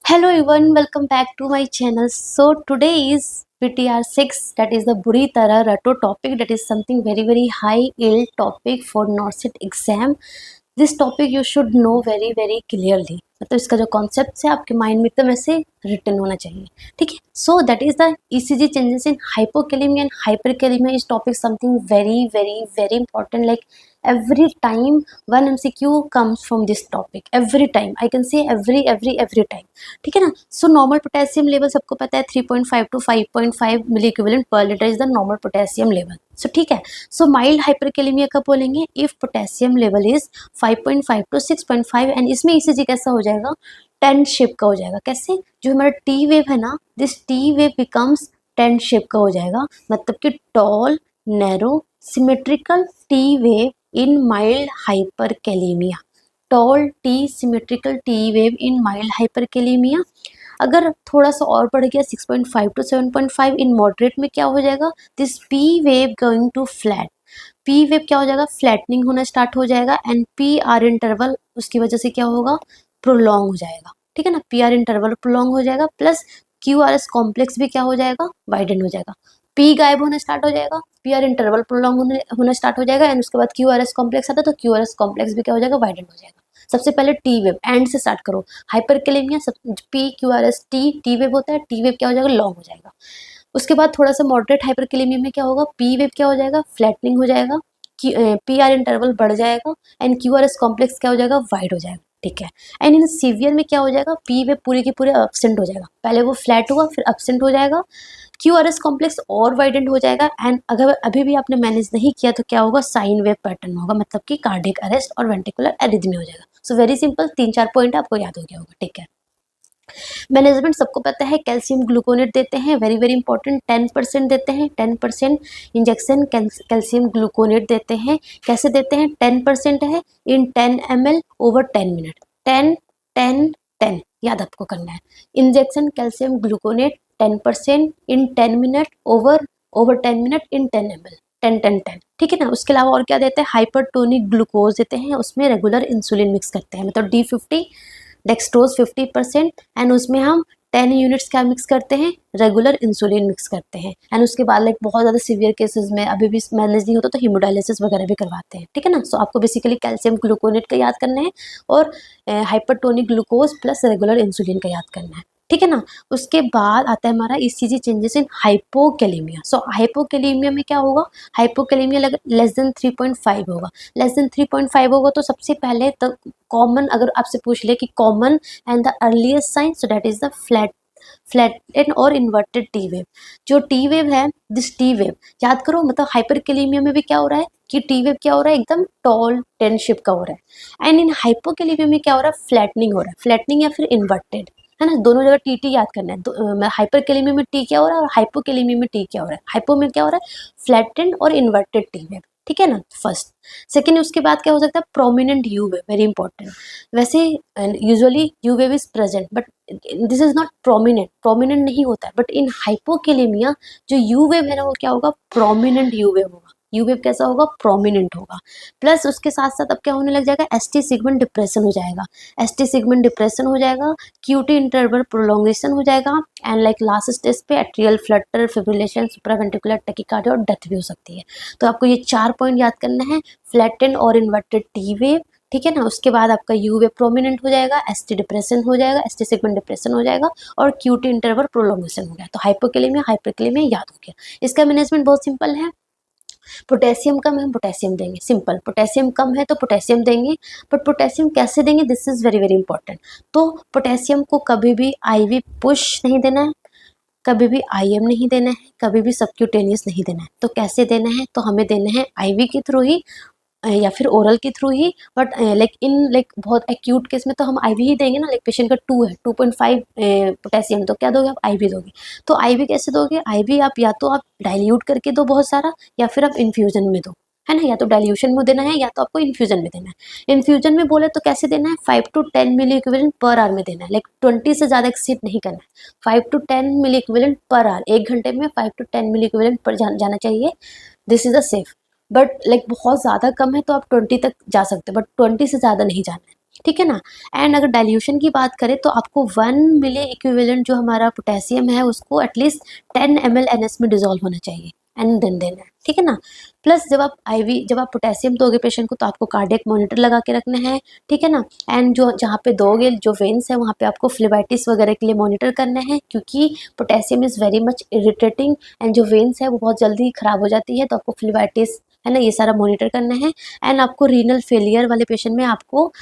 Hello everyone, welcome back to my channel. So today is PTR 6, that is the बुरी तरह रटो topic, that is something very high ill topic for NORCET exam. This topic you should know very clearly. मतलब इसका जो concept है आपके mind में एकदम ऐसे रिटन होना चाहिए, ठीक है. So that is the ECG changes in hypokalemia and hyperkalemia. इस topic something very important, like every time one MCQ comes from this topic. Every time I can say every time, ठीक है ना. So normal potassium level सबको पता है 3.5 to 5.5 milliequivalent per litre is the normal potassium level. So ठीक है. So mild hyperkalemia कब बोलेंगे? If potassium level is 5.5 to 6.5 and इसमें ECG कैसा हो जाएगा? 10 शेप का हो जाएगा. कैसे? जो हमारा टी वेव है ना, this T wave becomes 10 shape का हो जाएगा. मतलब कि tall, narrow, symmetrical T wave in mild hyperkalemia. Tall T symmetrical T wave in mild hyperkalemia. अगर थोड़ा सा और बढ़ गया 6.5 to 7.5 इन मॉडरेट में क्या हो जाएगा? This P wave going to flat. P wave क्या हो जाएगा? फ्लैटनिंग होना स्टार्ट हो जाएगा एंड पी आर इंटरवल उसकी वजह से क्या होगा? प्रोलॉन्ग हो जाएगा. ठीक है ना. पी आर इंटरवल प्रोलॉन्ग हो जाएगा plus Q R S complex भी क्या हो जाएगा? वाइडन हो जाएगा. पी गायब होना स्टार्ट हो जाएगा, पी आर इंटरवल प्रोलॉन्ग होना स्टार्ट हो जाएगा एंड उसके बाद क्यू आर एस कॉम्प्लेक्स आता है तो क्यू आर एस कॉम्प्लेक्स भी क्या हो जाएगा? वाइडन हो जाएगा. सबसे पहले टी वेव एंड से स्टार्ट करो. हाइपरकैलेमिया सब P Q R S T wave होता है. टी वेव क्या हो जाएगा? लॉन्ग हो जाएगा. उसके बाद थोड़ा सा मॉडरेट हाइपरकैलेमिया में क्या होगा? पी वेव क्या हो जाएगा? फ्लैटनिंग हो जाएगा. पी आर इंटरवल बढ़ जाएगा and Q R S complex क्या हो जाएगा? वाइड हो जाएगा. ठीक है. एंड इन सीवियर में क्या हो जाएगा? पी वेव पूरे की पूरे एब्सेंट हो जाएगा. पहले वो फ्लैट हुआ फिर एब्सेंट हो जाएगा. क्यू आर एस कॉम्प्लेक्स और वाइडेंड हो जाएगा एंड अगर अभी भी आपने मैनेज नहीं किया तो क्या होगा? साइन वेव पैटर्न होगा. मतलब कि कार्डियक अरेस्ट और वेंट्रिकुलर एरिथमिया हो जाएगा. सो वेरी सिंपल, 3-4 पॉइंट आपको याद हो गया होगा. ठीक है. मैनेजमेंट सबको पता है. कैल्शियम ग्लूकोनेट देते हैं, वेरी इंपॉर्टेंट. 10% देते हैं. 10% इंजेक्शन कैल्शियम ग्लूकोनेट देते हैं. कैसे देते हैं? 10% है इन 10 ml ओवर 10 मिनट. 10 10 10 याद आपको करना है. Injection calcium gluconate 10% in 10 minute over 10 minute in 10 ml. 10 ठीक है ना. उसके अलावा और क्या देते हैं? हाइपरटोनिक ग्लूकोज देते हैं. उसमें रेगुलर इंसुलिन मिक्स करते हैं. मतलब D50 डेक्सट्रोज 50% एंड उसमें हम 10 यूनिट्स क्या मिक्स करते हैं? रेगुलर इंसुलिन मिक्स करते हैं. एंड उसके बाद लाइक बहुत ज़्यादा सीवियर केसेस में अभी भी मैनेज नहीं होता तो हीमोडायलिसिस वगैरह भी करवाते हैं. ठीक है ना. सो आपको बेसिकली कैल्शियम ग्लूकोनेट का याद करना है और hypertonic glucose plus regular insulin का याद करना है. ठीक है ना. उसके बाद आता है हमारा ECG changes in hypokalemia. So hypokalemia में क्या होगा? हाइपोकैलेमिया लेस देन 3.5 होगा. लेस देन 3.5 होगा तो सबसे पहले तो कॉमन अगर आपसे पूछ ले कि common and the earliest sign, so that is the flatten और इन्वर्टेड टी वेव. जो टी वेव है, दिस टी वेव याद करो. मतलब हाइपरकैलेमिया में भी क्या हो रहा है कि टी वेव क्या हो रहा है? एकदम टॉल 10 शेप का हो रहा है. एंड इन हाइपोकैलेमिया में क्या हो रहा है? फ्लैटनिंग हो रहा है. फ्लैटनिंग या फिर इन्वर्टेड, है ना. दोनों जगह टी याद करना है. हाइपरकैलेमिया में टी क्या हो रहा है और हाइपोकैलेमिया में टी क्या हो रहा है? हाइपो में क्या हो रहा है? फ्लैटेंड और इन्वर्टेड टी वेव. ठीक है ना. फर्स्ट. सेकेंड उसके बाद क्या हो सकता है? Prominent U wave, very important. वैसे usually U wave is present but this is not prominent नहीं होता है. बट इन हाइपोकैलेमिया जो यू वेव है ना वो क्या होगा? प्रोमिनेंट यू वेव होगा. यू वेव कैसा होगा? प्रोमिनेंट होगा. प्लस उसके साथ साथ अब क्या होने लग जाएगा? ST सेगमेंट डिप्रेशन हो जाएगा. ST सेगमेंट डिप्रेशन हो जाएगा. QT इंटरवल प्रोलोंगेशन हो जाएगा एंड लाइक लास्ट स्टेज पे atrial Flutter, fibrillation, supraventricular tachycardia और डेथ भी हो सकती है. तो आपको ये 4 पॉइंट याद करना है. फ्लैटेंड और इन्वर्टेड टी वेव. ठीक है ना. उसके बाद आपका यू वेव प्रोमिनेंट हो जाएगा. ST डिप्रेशन हो जाएगा. ST सेगमेंट डिप्रेशन हो जाएगा और QT इंटरवल प्रोलोंगेशन हो गया. तो हाइपोकैलेमिया हाइपरकैलेमिया याद हो गया. इसका मैनेजमेंट बहुत सिंपल है. पोटेशियम कम है, पोटेशियम देंगे. सिंपल. पोटेशियम कम है तो पोटेशियम देंगे. बट पोटेशियम कैसे देंगे? This is very important. तो पोटेशियम को कभी भी IV पुश नहीं देना है, कभी भी IM नहीं देना है, कभी भी सबक्यूटेनियस नहीं देना है. तो कैसे देना है? तो हमें देना है IV के थ्रू ही या फिर ओरल के थ्रू ही. बट लाइक बहुत एक्यूट केस में तो हम IV ही देंगे ना. लाइक पेशेंट का 2 है, 2.5 पोटेशियम, तो क्या दोगे आप? IV दोगे. तो IV कैसे दोगे? IV आप या तो आप डाइल्यूट करके दो बहुत सारा या फिर आप इन्फ्यूजन में दो, है ना. या तो डाइल्यूशन में देना है या तो आपको इन्फ्यूजन में देना है. इन्फ्यूजन में बोले तो कैसे देना है? 5 to 10 milliequivalent per hour में देना है. लाइक 20 से ज़्यादा एक्सीड नहीं करना है. 5 to 10 milliequivalent per hour. 1 घंटे में 5 to 10 मिली इक्विवेलेंट पर जाना चाहिए. This is a safe. But like बहुत ज़्यादा कम है तो आप 20 तक जा सकते हो बट 20 से ज़्यादा नहीं जाना है. ठीक है ना। एंड अगर डाइल्यूशन की बात करें तो आपको 1 मिली इक्विवेलेंट जो हमारा पोटेशियम है उसको एटलीस्ट 10 ml NS में डिजोल्व होना चाहिए एंड देन देना है, ठीक है ना। प्लस जब आप पोटेशियम दोगे पेशेंट को तो आपको कार्डियक मॉनिटर लगा के रखना है, ठीक है ना। एंड जो जहाँ पे दोगे जो वेन्स है वहाँ पे आपको फ्लेबाइटिस वगैरह के लिए मॉनिटर करना है, क्योंकि potassium is very much irritating and जो वेन्स है वो बहुत जल्दी खराब हो जाती है, तो आपको फ्लेबाइटिस है ना ये सारा मॉनिटर करना है। एंड आपको रीनल फेलियर वाले पेशेंट में आपको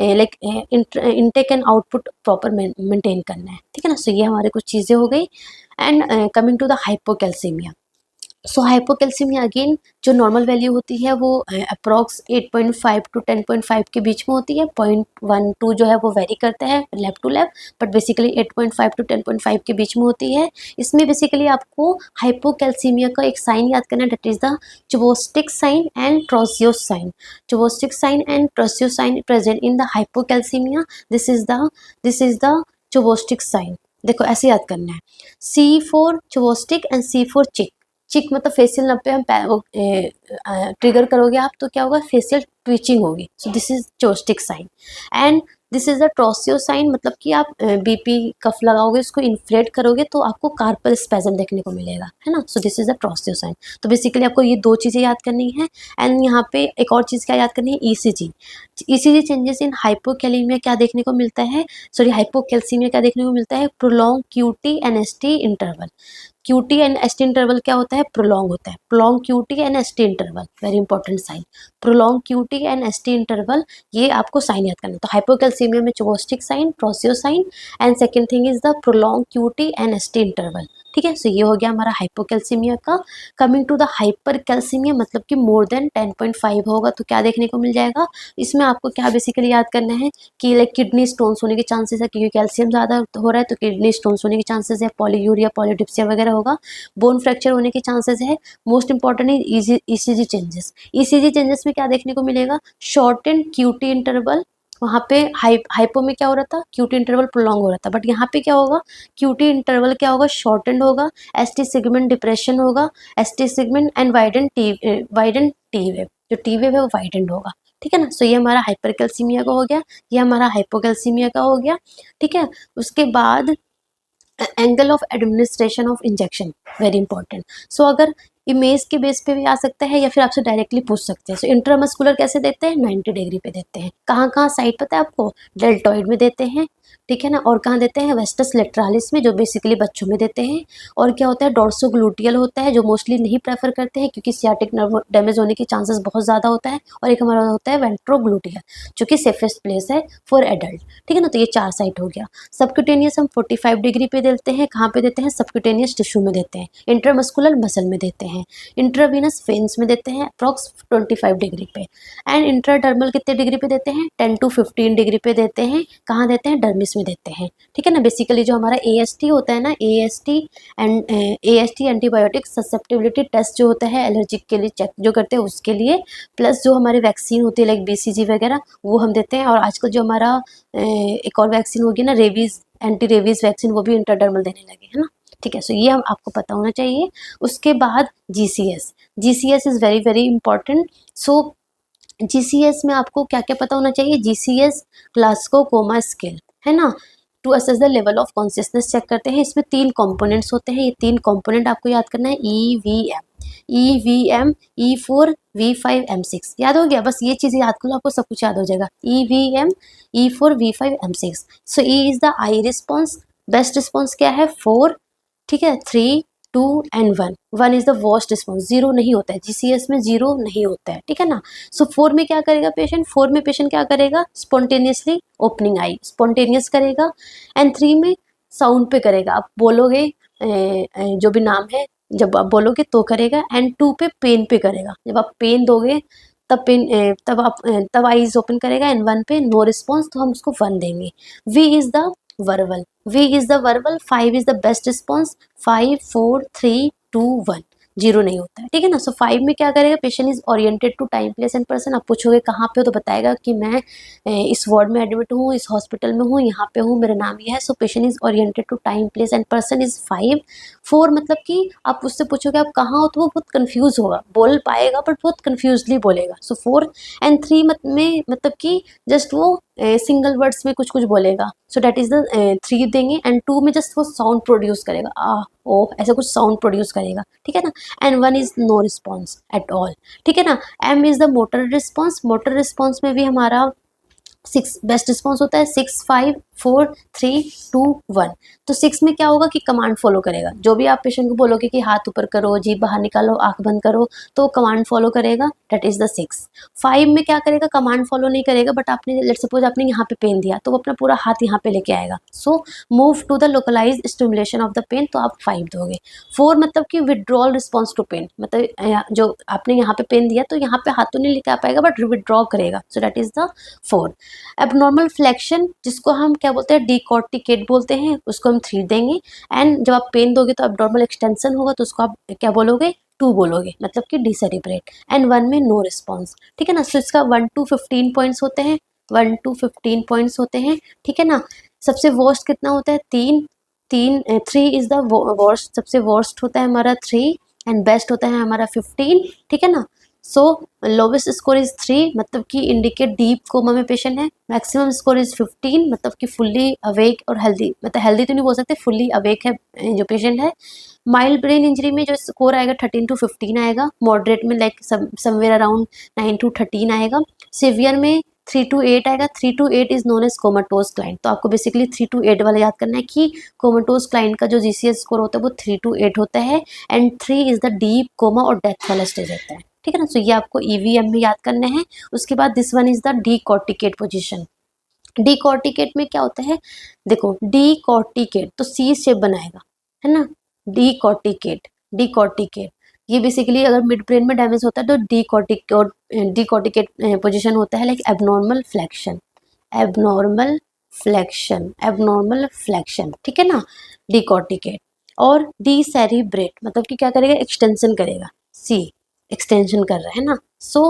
like intake and output proper maintain करना है, ठीक है ना। सो ये हमारे कुछ चीज़ें हो गई। And coming to the hypocalcemia. So hypocalcemia again जो नॉर्मल वैल्यू होती है वो अप्रॉक्स 8.5 to 10.5 के बीच में होती है। 0.12 जो है वो वेरी करता है lab to lab, but basically 8.5 to 10.5 के बीच में होती है। इसमें बेसिकली आपको हाइपोकैल्सीमिया का एक साइन याद करना है, that is the Chvostek sign and Trousseau's sign. Chvostek sign and Trousseau's sign present in the hypocalcemia. This is the Chvostek sign. देखो ऐसे याद करना है, C4 चुबोस्टिक एंड C4 चिक। चिक मतलब फेशियल नर्व पे हम ट्रिगर करोगे आप तो क्या होगा, फेशियल ट्विचिंग होगी। So this is Chvostek sign. And this is the Trousseau sign, मतलब कि आप बीपी कफ लगाओगे उसको इन्फ्लेट करोगे तो आपको कार्पल स्पैज़म देखने को मिलेगा, है ना। So this is the Trousseau sign. तो बेसिकली आपको ये दो चीज़ें याद करनी है। एंड यहाँ पे एक और चीज़ क्या याद करनी है, ECG. ECG changes in hypokalaemia क्या देखने को मिलता है, सॉरी हाइपोकैल्सीमिया क्या देखने को मिलता है, prolong QT and ST interval. QT and ST interval क्या होता है, प्रोलॉन्ग होता है। Prolong QT and ST interval, very important sign. Prolong QT and ST interval, ये आपको साइन याद करना है। तो हाइपोकैल्सीमिया में Chvostek sign, Trousseau sign, and second thing is the prolong QT and ST interval, ठीक है। सो ये हो गया हमारा हाइपोकैल्सीमिया का। कमिंग टू द हाइपरकैल्सीमिया, मतलब कि मोर देन 10.5 होगा तो क्या देखने को मिल जाएगा। इसमें आपको क्या बेसिकली याद करना है कि लाइक किडनी स्टोन्स होने के चांसेस है, क्योंकि कैल्शियम ज़्यादा हो रहा है तो किडनी स्टोन्स होने के चांसेस है, पॉलीयूरिया पॉलीडिप्सिया वगैरह होगा, बोन फ्रैक्चर होने के चांसेस है। मोस्ट इंपॉर्टेंट है ईसीजी चेंजेस। ईसीजी चेंजेस में क्या देखने को मिलेगा, शॉर्ट एंड QT इंटरवल। वहाँ पे हाइपो में क्या हो रहा था, QT इंटरवल प्रोलॉन्ग हो रहा था, बट यहाँ पे क्या होगा, QT इंटरवल क्या होगा, शॉर्टेंड होगा। ST सेगमेंट डिप्रेशन होगा, ST segment and widen T wave, जो टी वेव है वो वाइडेंड होगा, ठीक है ना। सो ये हमारा हाइपरकैल्सीमिया का हो गया, ये हमारा हाइपोकैल्सीमिया का हो गया, ठीक है। उसके बाद angle of administration of injection, very important. So अगर इमेज के बेस पे भी आ सकता है या फिर आपसे डायरेक्टली पूछ सकते हैं। सो इंट्रामस्कुलर कैसे देते हैं, 90 डिग्री पे देते हैं। कहाँ कहाँ साइड पता है आपको, डेल्टॉइड में देते हैं, ठीक है ना। और कहाँ देते हैं, वेस्टस लेटरालिस में, जो बेसिकली बच्चों में देते हैं। और क्या होता है, डोर्सोग्लूटियल होता है, जो मोस्टली नहीं प्रेफर करते हैं क्योंकि सियाटिक नर्व डैमेज होने के चांसेस बहुत ज़्यादा होता है। और एक हमारा होता है वेंट्रोग्लूटियल, जो कि सेफेस्ट प्लेस है फॉर एडल्ट, ठीक है ना। तो ये 4 साइट हो गया। सबक्यूटेनियस हम 45 डिग्री पे देते हैं, कहाँ पे देते हैं, सबक्यूटेनियस टिश्यू में देते हैं। इंट्रामस्कुलर मसल में देते हैं। इंट्रावीनस वेन्स में देते हैं अप्रॉक्स 25 डिग्री पे। एंड इंट्राडर्मल कितने डिग्री पे देते हैं, 10 to 15 डिग्री पे देते हैं। कहाँ देते हैं, डर्मिस में देते हैं, ठीक है ना। बेसिकली जो हमारा AST होता है ना, AST एंटीबायोटिक ससेप्टिबिलिटी टेस्ट जो होता है एलर्जिक के लिए चेक जो करते हैं उसके लिए, प्लस जो हमारी वैक्सीन होती है लाइक BCG वगैरह वो हम देते हैं। और आजकल जो हमारा एक और वैक्सीन होगी ना, रेबीज, एंटी रेबीज वैक्सीन, वो भी इंट्राडर्मल देने लगे, है ना, ठीक है। सो ये हम आपको पता होना चाहिए। उसके बाद GCS is very very important. So GCS में आपको क्या क्या पता होना चाहिए, GCS ग्लासगो कोमा स्केल, है ना, to assess the level of consciousness check करते हैं। इसमें 3 कंपोनेंट्स होते हैं, ये 3 कंपोनेंट आपको याद करना है, EVM, E4, V5, M6, याद हो गया। बस ये चीज़ें याद करो, आपको सब कुछ याद हो जाएगा। EVM, E4, V5, M6। So E is the I response, best response क्या है 4, ठीक है, 3, 2 and 1। 1 is the worst response, 0 नहीं होता है, GCS में 0 नहीं होता है, ठीक है ना। सो 4 में क्या करेगा पेशेंट, 4 में पेशेंट क्या करेगा, स्पॉन्टेनियसली ओपनिंग आई, स्पॉन्टेनियस करेगा। एंड 3 में साउंड पे करेगा, आप बोलोगे जो भी नाम है, जब आप बोलोगे तो करेगा। एंड 2 पे पेन पे करेगा, जब आप पेन दोगे तब आईज ओपन करेगा। एंड 1 पे नो रिस्पॉन्स, तो हम उसको 1 देंगे। V is the verbal, 5 is the best response, 5, 4, 3, 2, 1, 0 नहीं होता है, ठीक है ना। सो 5 में क्या करेगा, patient is oriented to time place and person. आप पूछोगे कहाँ पे हो तो बताएगा कि मैं इस वार्ड में एडमिट हूँ, इस हॉस्पिटल में हूँ, यहाँ पे हूँ, मेरा नाम ये है। So patient is oriented to time place and person is 5। 4 मतलब कि आप उससे पूछोगे आप कहाँ हो तो वो बहुत कंफ्यूज होगा, बोल पाएगा बट बहुत कंफ्यूजली बोलेगा। सो 4 एंड 3 में मतलब कि जस्ट वो सिंगल वर्ड्स में कुछ कुछ बोलेगा, सो दैट इज द 3 देंगे। एंड 2 में जस्ट वो साउंड प्रोड्यूस करेगा, आ ओ ऐसा कुछ साउंड प्रोड्यूस करेगा, ठीक है ना। And 1 is no response at all, ठीक है ना। M is the motor response, motor response में भी हमारा 6 बेस्ट रिस्पॉन्स होता है, 6 5 4 3 2 1। तो 6 में क्या होगा कि कमांड फॉलो करेगा, जो भी आप पेशेंट को बोलोगे कि हाथ ऊपर करो, जीभ बाहर निकालो, आंख बंद करो, तो कमांड फॉलो करेगा, दैट इज द 6। 5 में क्या करेगा, कमांड फॉलो नहीं करेगा, बट आपने लेट सपोज आपने यहाँ पे पेन दिया तो वो अपना पूरा हाथ यहाँ पे लेके आएगा, so move to the localise stimulation of the pain, तो आप 5 दोगे। 4 मतलब कि विड्रॉल रिस्पॉन्स टू पेन, मतलब जो आपने यहाँ पे पेन दिया तो यहाँ पे हाथ तो नहीं लेके आ पाएगा बट विड्रॉ करेगा, सो that is the 4। Abnormal flexion जिसको हम क्या बोलते हैं, डिकॉर्टिकेट बोलते हैं, उसको हम 3 देंगे। एंड जब आप पेन दोगे तो एबनॉर्मल एक्सटेंशन होगा तो उसको आप क्या बोलोगे, 2 बोलोगे, मतलब कि डिसेरिब्रेट। एंड 1 में नो रिस्पॉन्स, ठीक है ना। सो इसका 1 to 15 पॉइंट्स होते हैं, 1 to 15 पॉइंट्स होते हैं, ठीक है ना। सबसे वर्स्ट कितना होता है, 3 इज द वर्स्ट, सबसे वर्स्ट होता है हमारा 3 एंड बेस्ट होता है हमारा 15, ठीक है ना। सो लोवेस्ट स्कोर इज 3, मतलब कि इंडिकेट डीप कोमा में पेशेंट है। मैक्सिमम स्कोर इज 15, मतलब कि फुल्ली अवेक और हेल्दी, मतलब हेल्दी तो नहीं बोल सकते, फुल्ली अवेक है जो पेशेंट है। माइल्ड ब्रेन इंजरी में जो स्कोर आएगा 13 to 15 आएगा, मॉडरेट में लाइक समवेयर अराउंड 9 to 13 आएगा, सिवियर में 3 to 8 आएगा। 3 to 8 is known as comatose client, तो आपको बेसिकली 3 to 8 वाला याद करना है कि कोमाटोज क्लाइंट का जो GCS स्कोर होता है वो 3 to 8 होता है। And 3 is the deep coma और डेथ वाला स्टेज होता है, ठीक है ना। सो ये आपको EVM में याद करना है। उसके बाद this one is the decorticate position. Decorticate में क्या होता है, देखो डीकॉर्टिकेट तो C शेप बनाएगा, है ना, डीकॉर्टिकेट, डीकॉर्टिकेट। ये बेसिकली अगर मिड ब्रेन में डैमेज होता है तो डीकॉर्टिकेट पोजीशन होता है, like abnormal flexion, abnormal flexion, abnormal flexion, ठीक है ना, डीकॉर्टिकेट। और डीसेरिब्रेट मतलब कि क्या करेगा, एक्सटेंशन करेगा, C एक्सटेंशन कर रहा है ना। So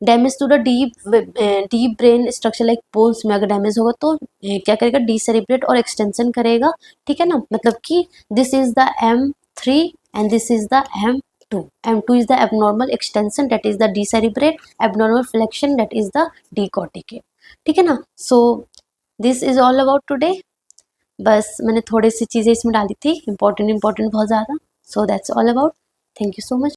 damage to the deep brain structure like pons में अगर डैमेज होगा तो क्या करेगा, डीसेरिब्रेट और एक्सटेंशन करेगा, ठीक है ना। मतलब कि this is the M3 and this is the M2। M2 is the abnormal extension, that is the decerebrate, abnormal flexion, that is the decorticate, ठीक है ना। So this is all about today. बस मैंने थोड़ी सी चीज़ें इसमें डाली थी, इंपॉर्टेंट बहुत ज़्यादा। So that's all about, thank you so much.